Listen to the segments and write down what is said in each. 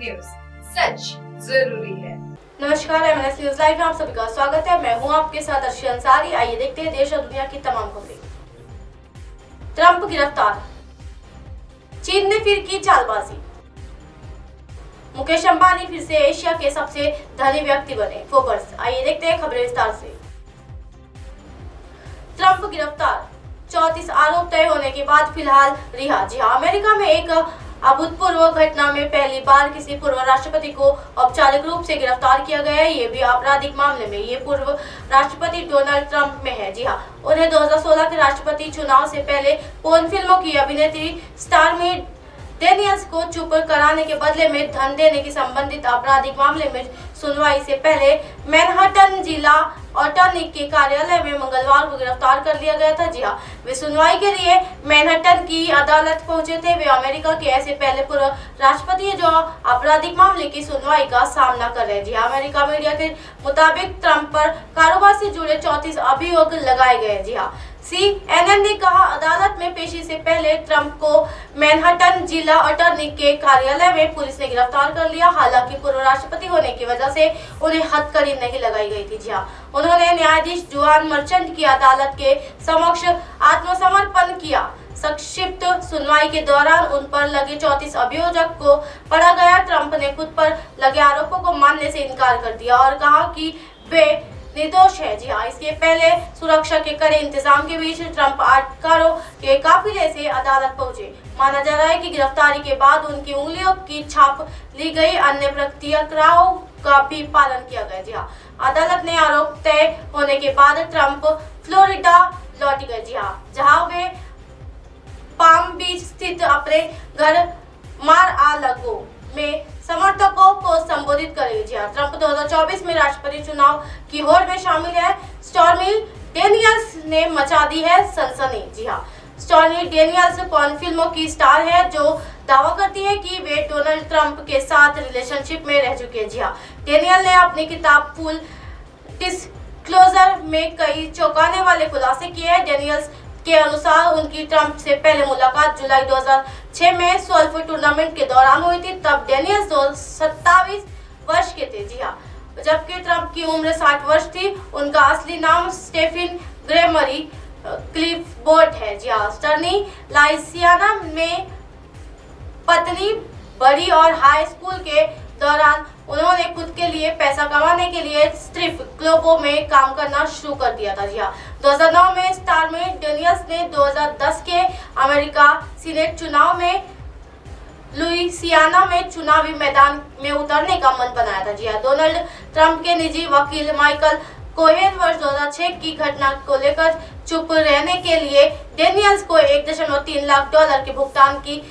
News, सच जरूरी है। नमस्कार, एमएनएस न्यूज लाइव में आप सभी का स्वागत है। मैं हूं आपके साथ अर्शी अंसारी। आइए देखते हैं देश और दुनिया की तमाम खबरें। ट्रंप गिरफ्तार, चीन ने फिर की चालबाजी। मुकेश अंबानी फिर से एशिया के सबसे धनी व्यक्ति बने, फोर्ब्स। आइए देखते हैं खबरें विस्तार से। ट्रंप गिरफ्तार, 34 आरोप तय होने के बाद फिलहाल रिहा। जी हां, अमेरिका में एक अभूतपूर्व घटना में पहली बार किसी पूर्व राष्ट्रपति को औपचारिक रूप से गिरफ्तार किया गया है। ये भी आपराधिक मामले में। ये पूर्व राष्ट्रपति डोनाल्ड ट्रंप में है। जी हाँ, उन्हें 2016 के राष्ट्रपति चुनाव से पहले पोर्न फिल्मों की अभिनेत्री स्टॉर्मी डेनियल्स को चुप कराने के बदले में धन देने की संबंधित आपराधिक मामले में सुनवाई से पहले मैनहट्टन जिला अटॉर्नी के कार्यालय में मंगलवार को गिरफ्तार कर लिया गया था। जी हाँ, वे सुनवाई के लिए मैनहट्टन की अदालत पहुंचे थे। वे अमेरिका के ऐसे पहले पूर्व राष्ट्रपति हैं जो आपराधिक मामले की सुनवाई का सामना कर रहे हैं। जी हाँ, अमेरिका मीडिया के मुताबिक ट्रंप पर कारोबार से जुड़े 34 अभियोग लगाए गए। जी हाँ, CNN ने कहा, अदालत में पेशी से पहले ट्रंप को मैनहट्टन जिला अटॉर्नी के कार्यालय में पुलिस ने गिरफ्तार कर लिया। हालांकि पूर्व राष्ट्रपति होने की वजह से उन्हें हथकड़ी नहीं लगाई गई थी। जी हाँ, उन्होंने न्यायाधीश जॉन मर्चेंट की अदालत के समक्ष आत्मसमर्पण किया। संक्षिप्त सुनवाई के दौरान उन पर लगे 34 अभियोजक को पढ़ा गया। ट्रंप ने खुद पर लगे आरोपों को मानने से इनकार कर दिया और कहा कि वे निर्दोष है। जी हाँ, इसके पहले सुरक्षा के कड़े इंतजाम के बीच ट्रंप आटकारों के काफिले से अदालत पहुंचे। माना जा रहा है कि गिरफ्तारी के बाद उनकी उंगलियों की छाप ली गई। अन्य प्रक्रियाओं का भी पालन किया गया। जी हाँ, अदालत ने आरोप तय होने के बाद ट्रंप फ्लोरिडा लौट गए। जी हाँ, जहाँ वे पाम बीच स्थित अपने घर मार-आ-लागो में समर्थकों को संबोधित करेंगे। जी हाँ, ट्रंप 2024 में राष्ट्रपति चुनाव की होड़ में शामिल है। स्टॉर्मी डेनियल्स ने मचा दी है सनसनी। जी हाँ, स्टॉर्मी डेनियल्स पोर्न फिल्मों की स्टार है जो दावा करती है कि वे डोनाल्ड ट्रंप के साथ रिलेशनशिप में रह चुके हैं। जी हाँ, डेनियल ने अपनी किताब फुल डिस्क्लोजर में कई चौंकाने वाले खुलासे किए हैं। डेनियल्स के अनुसार उनकी ट्रंप से पहले मुलाकात जुलाई 2006 में गोल्फ टूर्नामेंट के दौरान हुई थी। तब डेनियल्स 27 वर्ष के थे। जी हाँ, जबकि ट्रंप की उम्र 60 वर्ष थी। उनका असली नाम स्टेफन ग्रेमरी क्लिफबोर्ड है। जी हाँ, स्टर्नी लाइसियाना में पत्नी बड़ी और हाई स्कूल के दौरान उन्होंने खुद के लिए पैसा कमाने के लिए स्ट्रिप क्लबों में काम करना शुरू कर दिया था। जी हाँ, 2009 में स्टॉर्मी डेनियल्स ने 2010 के अमेरिका सीनेट चुनाव में लुइसियाना में चुनावी मैदान में उतरने का मन बनाया था। जी हाँ, डोनाल्ड ट्रंप के निजी वकील माइकल कोहेन वर्ष 2006 की घटना को लेकर चुप रहने के लिए डेनियल्स को $1.3 लाख के भुगतान की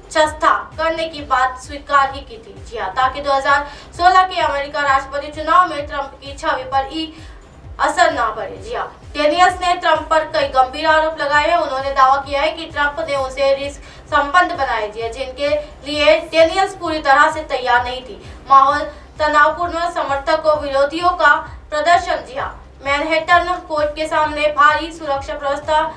चेष्टा करने की बात स्वीकार ही की थी। जी हाँ, ताकि 2016 के अमेरिका राष्ट्रपति चुनाव में ट्रंप की छवि पर असर ना पड़े। जी हाँ, डेनियल्स ने ट्रंप पर कई गंभीर आरोप लगाए हैं। उन्होंने दावा किया है कि ट्रंप ने उसे रिस्क संबंध बनाए दिए जिनके लिए डेनियल्स पूरी तरह से तैयार नहीं थी। माहौल तनावपूर्ण, समर्थकों विरोधियों का प्रदर्शन। जी हाँ, मैनहट्टन कोर्ट के सामने भारी सुरक्षा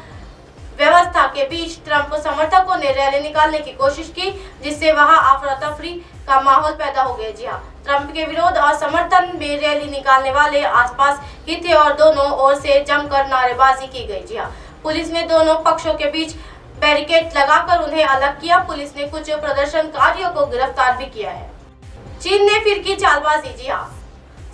व्यवस्था के बीच ट्रंप समर्थकों ने रैली निकालने की कोशिश की, जिससे वहां अफरा तफरी का माहौल पैदा हो गया। जी हाँ, ट्रंप के विरोध और समर्थन में रैली निकालने वाले आसपास ही थे और दोनों ओर से जमकर नारेबाजी की गई। जी हाँ, पुलिस ने दोनों पक्षों के बीच बैरिकेड लगाकर उन्हें अलग किया। पुलिस ने कुछ प्रदर्शनकारियों को गिरफ्तार भी किया है। चीन ने फिर की चालबाजी। जी हाँ,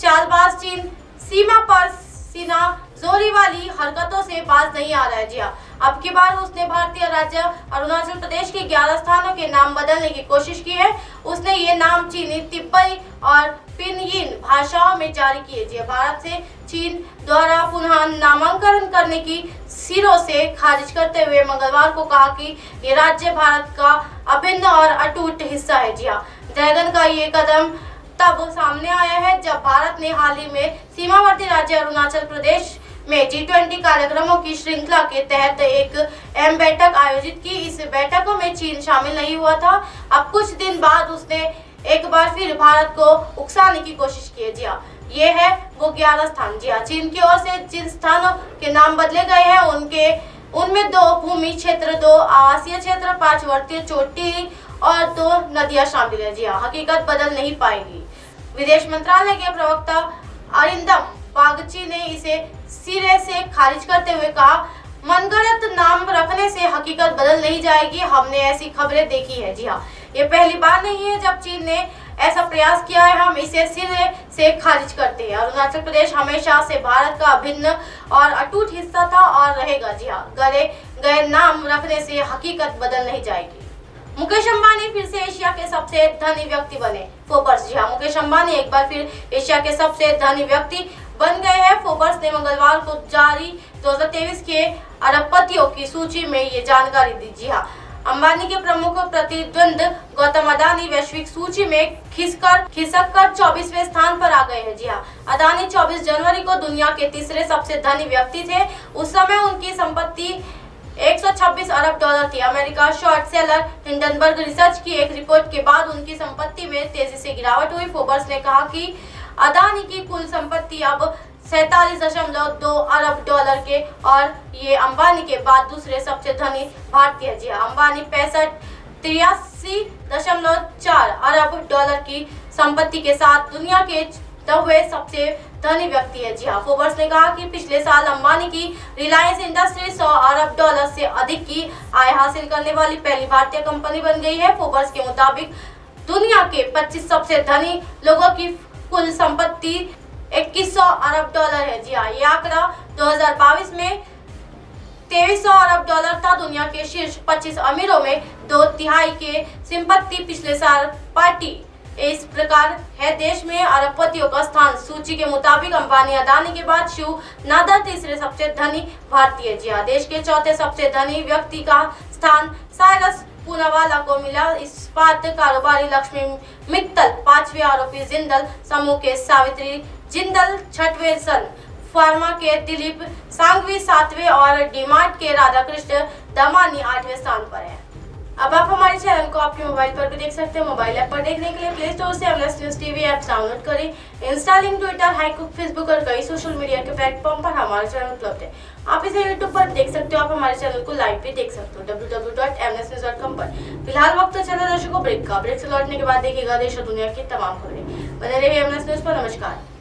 चालबाज चीन सीमा पर सीना जोरी वाली हरकतों से बाज नहीं आ रहा है। जी हाँ, अब की बार उसने भारतीय राज्य अरुणाचल प्रदेश के 11 स्थानों के नाम बदलने की कोशिश की है। उसने ये नाम चीनी, तिब्बती और पिनयिन भाषाओं में जारी किए। जी, भारत से चीन द्वारा पुनः नामांकन करने की सिरों से खारिज करते हुए मंगलवार को कहा कि ये राज्य भारत का अभिन्न और अटूट हिस्सा है। जी हाँ, ड्रैगन का ये कदम तब सामने आया है जब भारत ने हाल ही में सीमावर्ती राज्य अरुणाचल प्रदेश में G20 कार्यक्रमों की श्रृंखला के तहत एक अहम बैठक आयोजित की। इस बैठकों में चीन शामिल नहीं हुआ था। अब कुछ दिन बाद उसने एक बार फिर भारत को उकसाने की कोशिश की है। जी हाँ, ये है वो 11 स्थान। जी हाँ, चीन की ओर से जिन स्थानों के नाम बदले गए हैं उनमें 2 भूमि क्षेत्र, 2 आवासीय क्षेत्र, 5 वर्तीय चोटी और 2 नदियां शामिल है। जी हाँ, हकीकत बदल नहीं पाएगी। विदेश मंत्रालय के प्रवक्ता अरिंदम बागची ने इसे सिरे से खारिज करते हुए कहा, मनगढ़ंत नाम रखने से हकीकत बदल नहीं जाएगी। हमने ऐसी खबरें देखी है। जी हाँ, ये पहली बार नहीं है जब चीन ने ऐसा प्रयास किया है। हम इसे सिरे से खारिज करते हैं। अरुणाचल प्रदेश हमेशा से भारत का अभिन्न और अटूट हिस्सा था और रहेगा। जी हाँ, गए गए नाम रखने से हकीकत बदल नहीं जाएगी। मुकेश अंबानी फिर से एशिया के सबसे धनी व्यक्ति बने। फोर्ब्स। जी हाँ, मुकेश अंबानी एक बार फिर एशिया के सबसे धनी व्यक्ति बन गए हैं। फोर्ब्स ने मंगलवार को जारी 2023 के अरबपतियों की सूची में ये जानकारी दी। जी हाँ, अंबानी के प्रमुख प्रतिद्वंद गौतम अडानी वैश्विक सूची में खिसक कर 24वें स्थान पर आ गए हैं। जी हाँ, अडानी 24 जनवरी को दुनिया के तीसरे सबसे धनी व्यक्ति थे। उस समय उनकी संपत्ति 126 अरब डॉलर थी। America short seller Hindenburg research की एक रिपोर्ट के बाद उनकी संपत्ति में तेजी से गिरावट हुई। फोर्ब्स ने कहा कि अडानी की कुल संपत्ति अब 47.2 अरब डॉलर के और ये अंबानी के बाद दूसरे सबसे धनी भारतीय। जी हाँ, अंबानी 83.4 अरब डॉलर की संपत्ति के साथ दुनिया के 9वें सबसे धनी व्यक्ति है। जी हाँ, फोर्ब्स ने कहा कि पिछले साल अंबानी की रिलायंस इंडस्ट्री 100 अरब डॉलर से अधिक की आय हासिल करने वाली पहली भारतीय कंपनी बन गई है। फोर्ब्स के मुताबिक दुनिया के 25 सबसे धनी लोगों की कुल संपत्ति 2100 अरब डॉलर है। जी हाँ, ये आंकड़ा 2022 में 2300 अरब डॉलर था। दुनिया के शीर्ष 25 अमीरों में 2/3 के संपत्ति पिछले साल पार्टी। इस प्रकार है देश में अरबपतियों का स्थान। सूची के मुताबिक अंबानी अडानी के बाद शिव नादर तीसरे सबसे धनी भारतीय। जी हाँ, देश के चौथे सबसे धनी व्यक्ति का स्थान साइरस पूनावाला को मिला। इस्पात कारोबारी लक्ष्मी मित्तल 5वें आरोपी, जिंदल समूह के सावित्री जिंदल 6वें, सन फार्मा के दिलीप सांघवी 7वें और डीमार्ट के राधाकृष्ण दमानी 8वें स्थान पर है। अब आप हमारे चैनल को आपके मोबाइल पर भी देख सकते हैं। मोबाइल ऐप पर देखने के लिए प्ले स्टोर से MS news TV app download करें। इंस्टा, लिंक, ट्विटर, हाईकुक, फेसबुक और कई सोशल मीडिया के प्लेटफॉर्म पर हमारा चैनल उपलब्ध है। आप इसे यूट्यूब पर देख सकते हो। आप हमारे चैनल को लाइव भी देख सकते हो www.msnews.com पर। फिलहाल वक्त चला दर्शकों ब्रेक का। ब्रेक से लौटने के बाद देखिएगा देश और दुनिया की तमाम खबरें। बने रहिए एमएस न्यूज पर। नमस्कार।